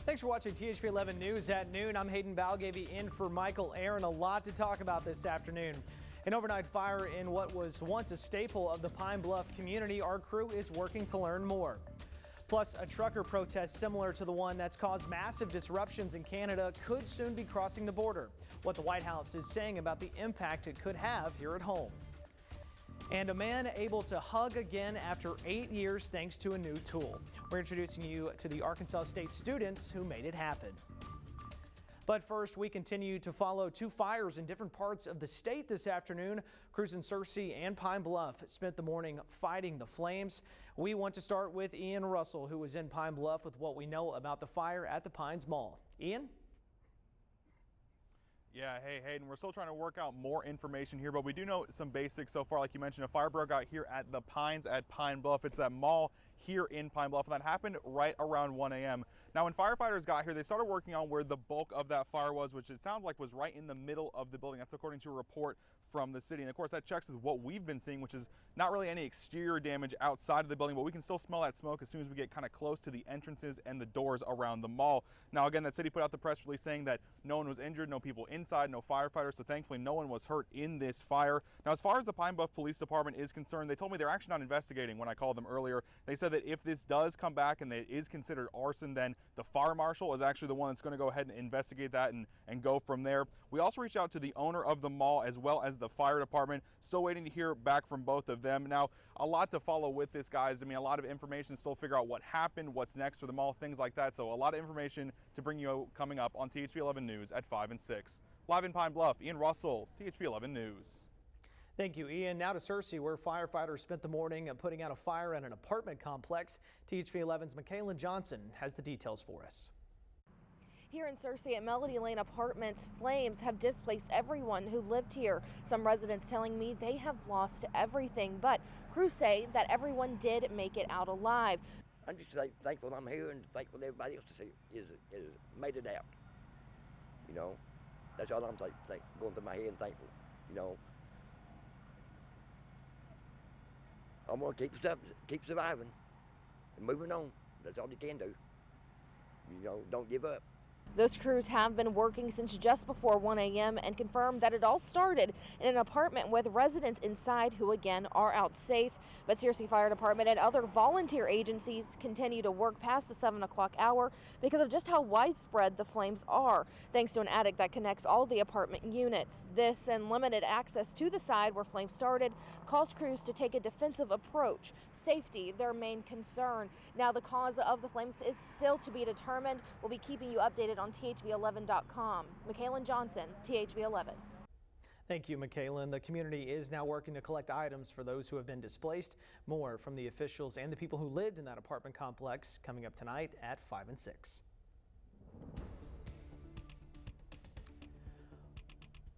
Thanks for watching THV 11 News at noon. I'm Hayden Balgavy in for Michael Aaron. A lot to talk about this afternoon. An overnight fire in what was once a staple of the Pine Bluff community. Our crew is working to learn more. Plus, a trucker protest similar to the one that's caused massive disruptions in Canada could soon be crossing the border. What the White House is saying about the impact it could have here at home. And a man able to hug again after 8 years thanks to a new tool. We're introducing you to the Arkansas State students who made it happen. But first, we continue to follow two fires in different parts of the state this afternoon. Crews in Searcy and Pine Bluff spent the morning fighting the flames. We want to start with Ian Russell, who was in Pine Bluff with what we know about the fire at the Pines Mall. Ian? Yeah, hey Hayden, we're still trying to work out more information here, but we do know some basics so far. Like you mentioned, a fire broke out here at the Pines at Pine Bluff. It's that mall here in Pine Bluff, and that happened right around 1 a.m. Now, when firefighters got here, they started working on where the bulk of that fire was, which it sounds like was right in the middle of the building. That's according to a report from the city. And of course, that checks with what we've been seeing, which is not really any exterior damage outside of the building, but we can still smell that smoke as soon as we get kind of close to the entrances and the doors around the mall. Now, again, that city put out the press release saying that no one was injured, no people inside, no firefighters, so thankfully no one was hurt in this fire. Now, as far as the Pine Bluff Police Department is concerned, they told me they're actually not investigating when I called them earlier. They said that if this does come back and it is considered arson, then the fire marshal is actually the one that's going to go ahead and investigate that and go from there. We also reached out to the owner of the mall as well as the fire department. Still waiting to hear back from both of them. Now, a lot to follow with this, guys. I mean, a lot of information to still figure out what happened, what's next for the mall, things like that. So a lot of information to bring you coming up on THV 11 News at 5 and 6. Live in Pine Bluff, Ian Russell, THV 11 News. Thank you, Ian. Now to Searcy, where firefighters spent the morning putting out a fire in an apartment complex. THV 11's Michaela Johnson has the details for us. Here in Searcy at Melody Lane Apartments, flames have displaced everyone who lived here. Some residents telling me they have lost everything, but crews say that everyone did make it out alive. I'm just thankful I'm here and thankful everybody else to see is made it out. You know, that's all I'm going through my head and thankful. You know, I'm gonna keep surviving and moving on. That's all you can do. You know, don't give up. Those crews have been working since just before 1 a.m. and confirmed that it all started in an apartment with residents inside who again are out safe. But Searcy Fire Department and other volunteer agencies continue to work past the 7 o'clock hour because of just how widespread the flames are, thanks to an attic that connects all the apartment units. This and limited access to the side where flames started caused crews to take a defensive approach. Safety, their main concern. Now the cause of the flames is still to be determined. We'll be keeping you updated on THV11.com. Michaela Johnson, THV 11. Thank you, Michaela. The community is now working to collect items for those who have been displaced. More from the officials and the people who lived in that apartment complex coming up tonight at 5 and 6.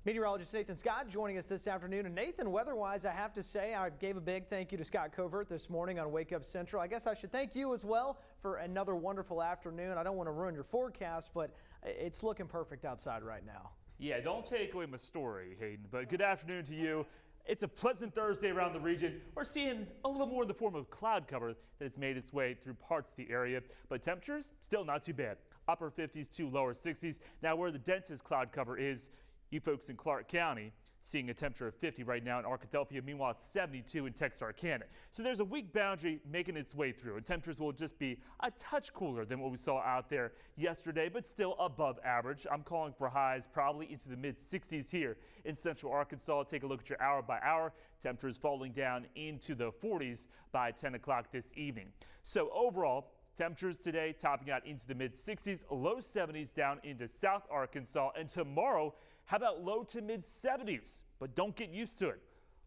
Meteorologist Nathan Scott joining us this afternoon. And Nathan, weather-wise, I have to say, I gave a big thank you to Scott Covert this morning on Wake Up Central. I guess I should thank you as well for another wonderful afternoon. I don't want to ruin your forecast, but it's looking perfect outside right now. Yeah, don't take away my story, Hayden, but good afternoon to you. It's a pleasant Thursday around the region. We're seeing a little more in the form of cloud cover that has made its way through parts of the area, but temperatures still not too bad. Upper 50s to lower 60s. Now, where the densest cloud cover is, you folks in Clark County seeing a temperature of 50 right now in Arkadelphia. Meanwhile, it's 72 in Texarkana. So there's a weak boundary making its way through, and temperatures will just be a touch cooler than what we saw out there yesterday, but still above average. I'm calling for highs probably into the mid 60s here in central Arkansas. Take a look at your hour by hour. Temperatures falling down into the 40s by 10 o'clock this evening. So overall, temperatures today topping out into the mid 60s, low 70s down into South Arkansas, and tomorrow, how about low to mid 70s? But don't get used to it.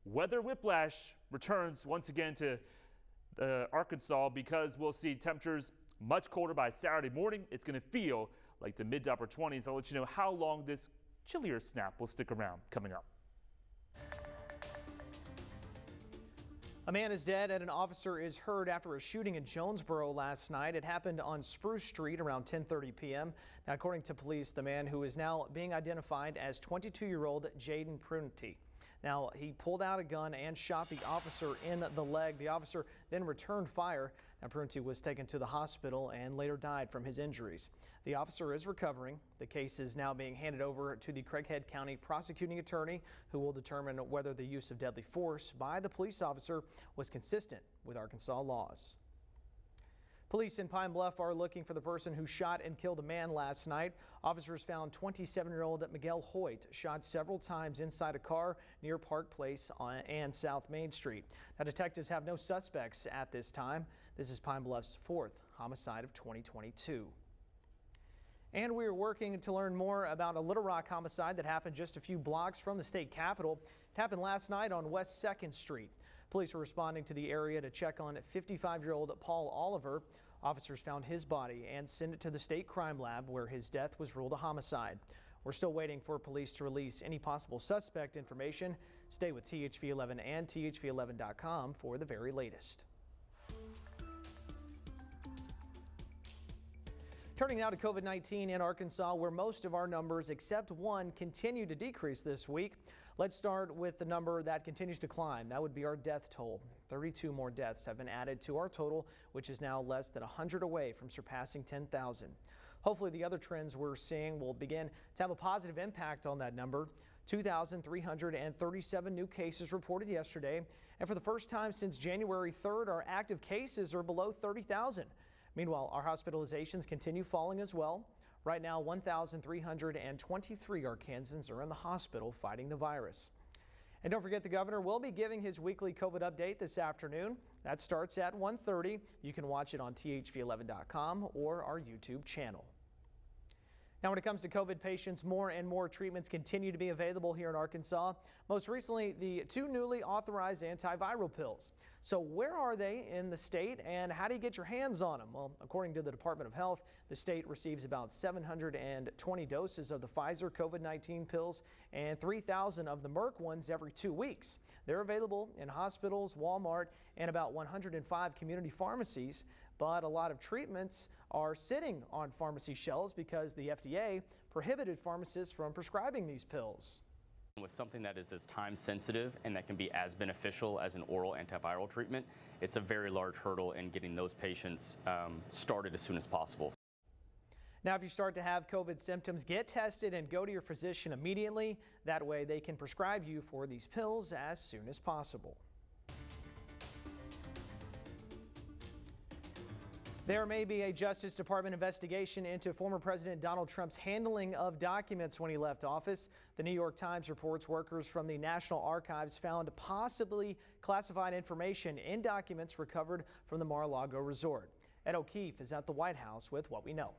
Weather whiplash returns once again to Arkansas because we'll see temperatures much colder by Saturday morning. It's going to feel like the mid to upper 20s. I'll let you know how long this chillier snap will stick around coming up. A man is dead and an officer is hurt after a shooting in Jonesboro last night. It happened on Spruce Street around 10:30 p.m. Now, according to police, the man who is now being identified as 22-year-old Jaden Prunty. Now, he pulled out a gun and shot the officer in the leg. The officer then returned fire. Now, Prunty was taken to the hospital and later died from his injuries. The officer is recovering. The case is now being handed over to the Craighead County prosecuting attorney, who will determine whether the use of deadly force by the police officer was consistent with Arkansas laws. Police in Pine Bluff are looking for the person who shot and killed a man last night. Officers found 27-year-old Miguel Hoyt shot several times inside a car near Park Place and South Main Street. Now, detectives have no suspects at this time. This is Pine Bluff's 4th homicide of 2022. And we are working to learn more about a Little Rock homicide that happened just a few blocks from the state capitol. It happened last night on West 2nd Street. Police are responding to the area to check on 55-year-old Paul Oliver. Officers found his body and sent it to the state crime lab, where his death was ruled a homicide. We're still waiting for police to release any possible suspect information. Stay with THV11 and THV11.com for the very latest. Turning now to COVID-19 in Arkansas, where most of our numbers except one continue to decrease this week. Let's start with the number that continues to climb. That would be our death toll. 32 more deaths have been added to our total, which is now less than 100 away from surpassing 10,000. Hopefully the other trends we're seeing will begin to have a positive impact on that number. 2,337 new cases reported yesterday, and for the first time since January 3rd, our active cases are below 30,000. Meanwhile, our hospitalizations continue falling as well. Right now, 1,323 Arkansans are in the hospital fighting the virus. And don't forget, the governor will be giving his weekly COVID update this afternoon. That starts at 1:30. You can watch it on THV11.com or our YouTube channel. Now, when it comes to COVID patients, more and more treatments continue to be available here in Arkansas. Most recently, the 2 newly authorized antiviral pills. So where are they in the state, and how do you get your hands on them? Well, according to the Department of Health, the state receives about 720 doses of the Pfizer COVID-19 pills and 3,000 of the Merck ones every 2 weeks. They're available in hospitals, Walmart, and about 105 community pharmacies. But a lot of treatments are sitting on pharmacy shelves because the FDA prohibited pharmacists from prescribing these pills. With something that is as time sensitive and that can be as beneficial as an oral antiviral treatment, it's a very large hurdle in getting those patients started as soon as possible. Now, if you start to have COVID symptoms, get tested and go to your physician immediately. That way they can prescribe you for these pills as soon as possible. There may be a Justice Department investigation into former President Donald Trump's handling of documents when he left office. The New York Times reports workers from the National Archives found possibly classified information in documents recovered from the Mar-a-Lago resort. Ed O'Keefe is at the White House with what we know.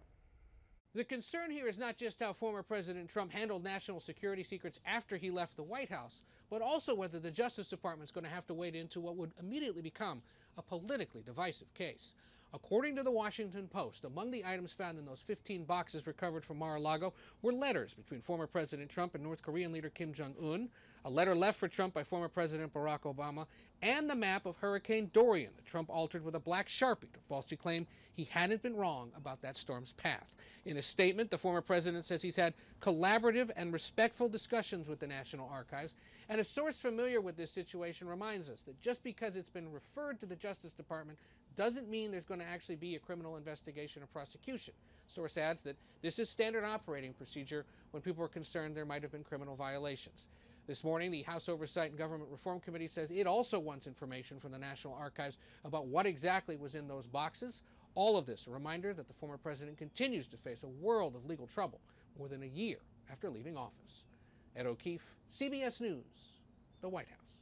The concern here is not just how former President Trump handled national security secrets after he left the White House, but also whether the Justice Department is going to have to wade into what would immediately become a politically divisive case. According to the Washington Post, among the items found in those 15 boxes recovered from Mar-a-Lago were letters between former President Trump and North Korean leader Kim Jong-un, a letter left for Trump by former President Barack Obama, and the map of Hurricane Dorian that Trump altered with a black Sharpie to falsely claim he hadn't been wrong about that storm's path. In a statement, the former president says he's had collaborative and respectful discussions with the National Archives, and a source familiar with this situation reminds us that just because it's been referred to the Justice Department doesn't mean there's going to actually be a criminal investigation or prosecution. Source adds that this is standard operating procedure when people are concerned there might have been criminal violations. This morning, the House Oversight and Government Reform Committee says it also wants information from the National Archives about what exactly was in those boxes. All of this a reminder that the former president continues to face a world of legal trouble more than a year after leaving office. Ed O'Keefe, CBS News, the White House.